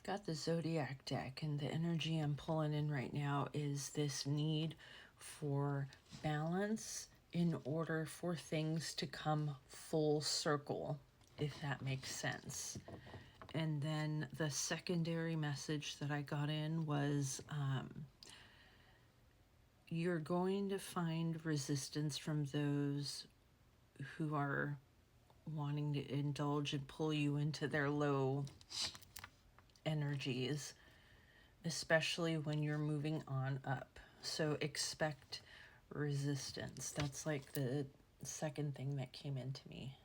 Got the Zodiac deck, and the energy I'm pulling in right now is this need for balance in order for things to come full circle, if that makes sense. And then the secondary message that I got in was you're going to find resistance from those who are wanting to indulge and pull you into their low energies, especially when you're moving on up. So expect resistance. That's like the second thing that came into me.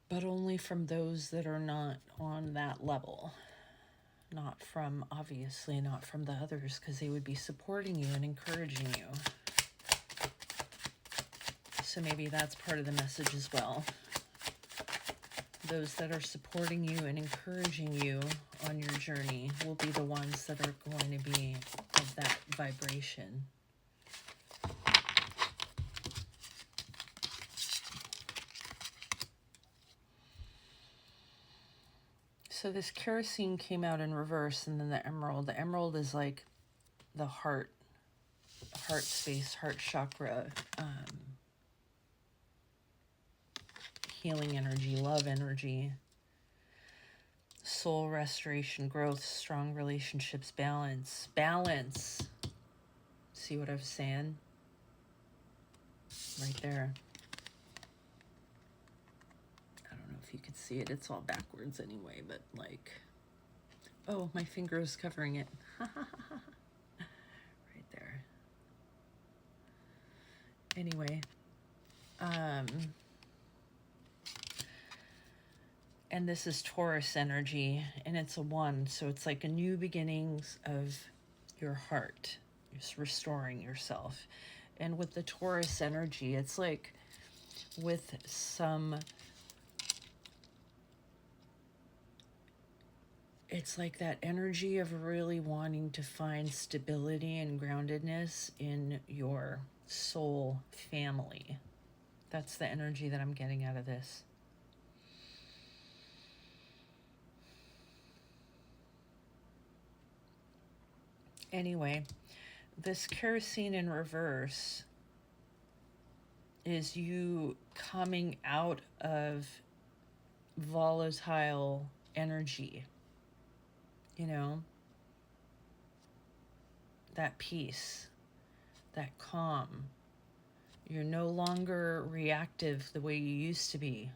But only from those that are not on that level. Obviously not from the others, because they would be supporting you and encouraging you. So maybe that's part of the message as well. Those that are supporting you and encouraging you on your journey will be the ones that are going to be of that vibration. So this kerosene came out in reverse, and then the emerald. The emerald is like the heart space, heart chakra, healing energy, love energy, soul restoration, growth, strong relationships, balance. See what I'm saying? Right there. I don't know if you could see it. It's all backwards anyway, but like, oh, my finger is covering it. Right there. Anyway, and this is Taurus energy, and it's a 1, so it's like a new beginnings of your heart, just restoring yourself. And with the Taurus energy, it's like with it's like that energy of really wanting to find stability and groundedness in your soul family. That's the energy that I'm getting out of this. Anyway, this kerosene in reverse is you coming out of volatile energy, that peace, that calm. You're no longer reactive the way you used to be.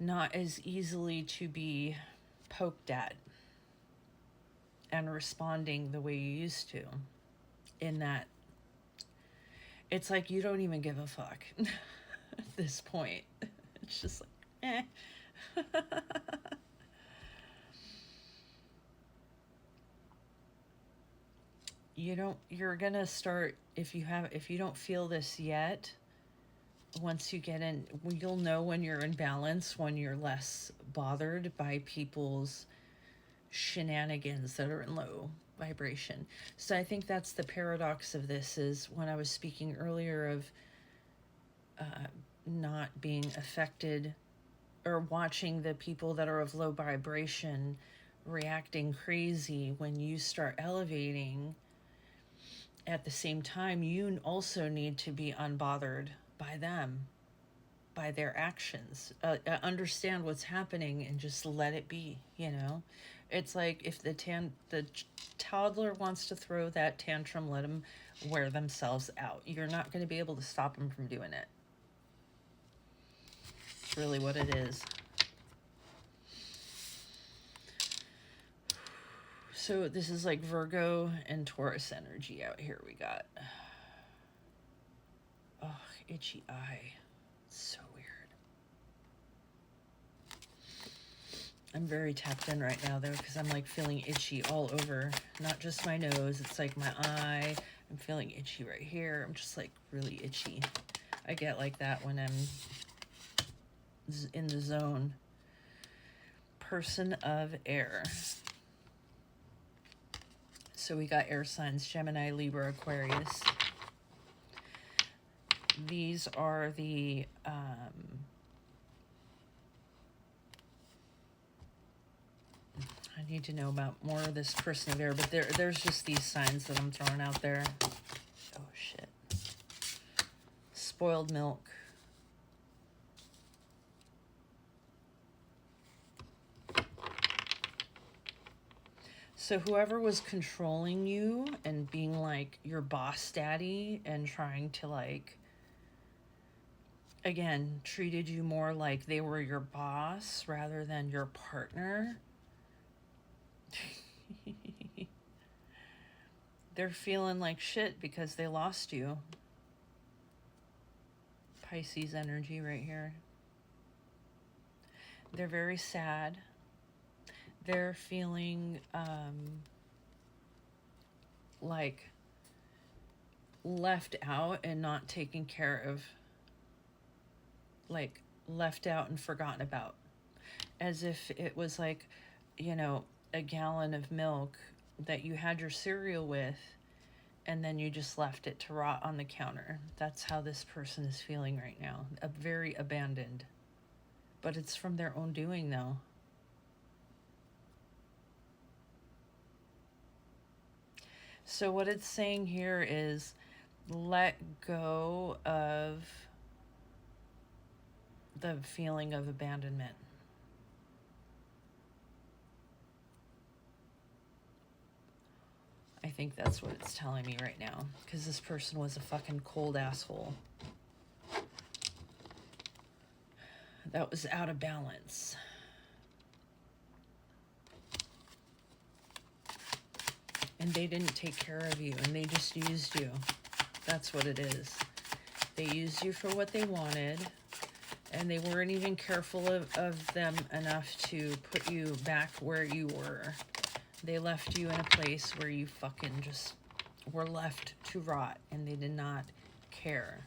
Not as easily to be poked at and responding the way you used to. In that, it's like you don't even give a fuck at this point. It's just like, you're gonna start, if you don't feel this yet, once you get in, you'll know when you're in balance, when you're less bothered by people's shenanigans that are in low vibration. So I think that's the paradox of this, is when I was speaking earlier of not being affected, or watching the people that are of low vibration reacting crazy. When you start elevating, at the same time, you also need to be unbothered by them, by their actions. Understand what's happening and just let it be. It's like if the toddler wants to throw that tantrum, let them wear themselves out. You're not going to be able to stop them from doing it. It's really what it is. So this is like Virgo and Taurus energy out here. We got, oh, itchy eye. It's so weird. I'm very tapped in right now though, because I'm like feeling itchy all over. Not just my nose, it's like my eye. I'm feeling itchy right here. I'm just like really itchy. I get like that when I'm in the zone. Person of air. So we got air signs: Gemini, Libra, Aquarius. These are the I need to know about more of this person of air, but there's just these signs that I'm throwing out there. Oh, shit. Spoiled milk. So whoever was controlling you and being like your boss daddy and trying to like, again, treated you more like they were your boss rather than your partner. They're feeling like shit because they lost you. Pisces energy right here. They're very sad. They're feeling like left out and not taken care of, like left out and forgotten about, as if it was like, you know, a gallon of milk that you had your cereal with and then you just left it to rot on the counter. That's how this person is feeling right now. Very abandoned. But it's from their own doing though. So what it's saying here is let go of the feeling of abandonment. I think that's what it's telling me right now, because this person was a fucking cold asshole that was out of balance. And they didn't take care of you, and they just used you. That's what it is. They used you for what they wanted, and they weren't even careful of them enough to put you back where you were. They left you in a place where you fucking just were left to rot, and they did not care.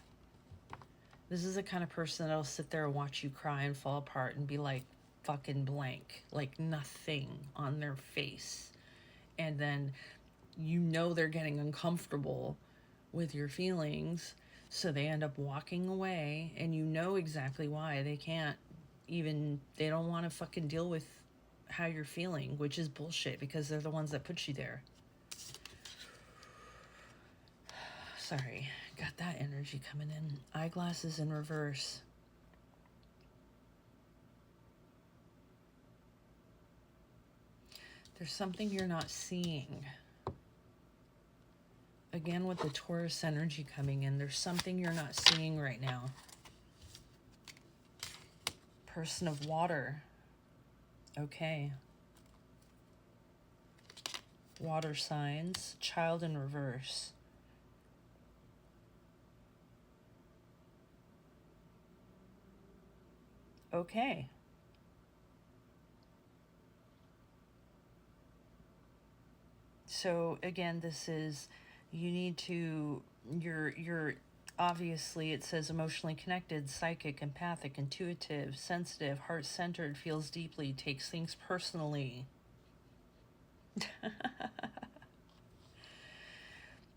This is the kind of person that'll sit there and watch you cry and fall apart and be like fucking blank, like nothing on their face. And then you know they're getting uncomfortable with your feelings, so they end up walking away, and you know exactly why. They can't even, they don't want to fucking deal with how you're feeling, which is bullshit because they're the ones that put you there. Sorry, got that energy coming in. Eyeglasses in reverse. There's something you're not seeing. Again, with the Taurus energy coming in, there's something you're not seeing right now. Person of water. Okay. Water signs. Child in reverse. Okay. So again, this is, you need to, you're obviously, it says emotionally connected, psychic, empathic, intuitive, sensitive, heart-centered, feels deeply, takes things personally.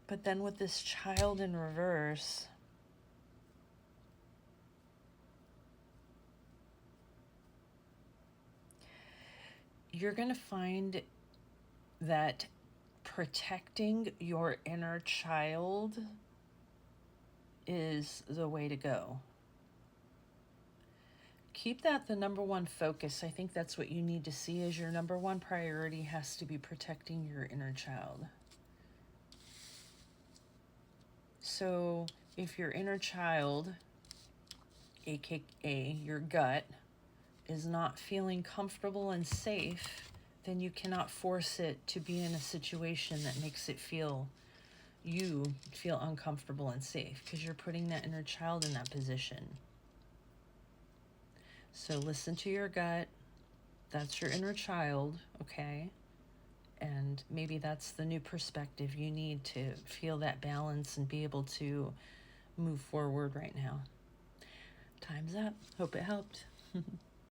But then with this child in reverse, you're going to find that protecting your inner child is the way to go. Keep that the number one focus. I think that's what you need to see as your number one priority has to be protecting your inner child. So if your inner child, aka your gut, is not feeling comfortable and safe, then you cannot force it to be in a situation that makes it feel uncomfortable and safe, because you're putting that inner child in that position. So listen to your gut. That's your inner child, okay? And maybe that's the new perspective you need to feel that balance and be able to move forward right now. Time's up. Hope it helped.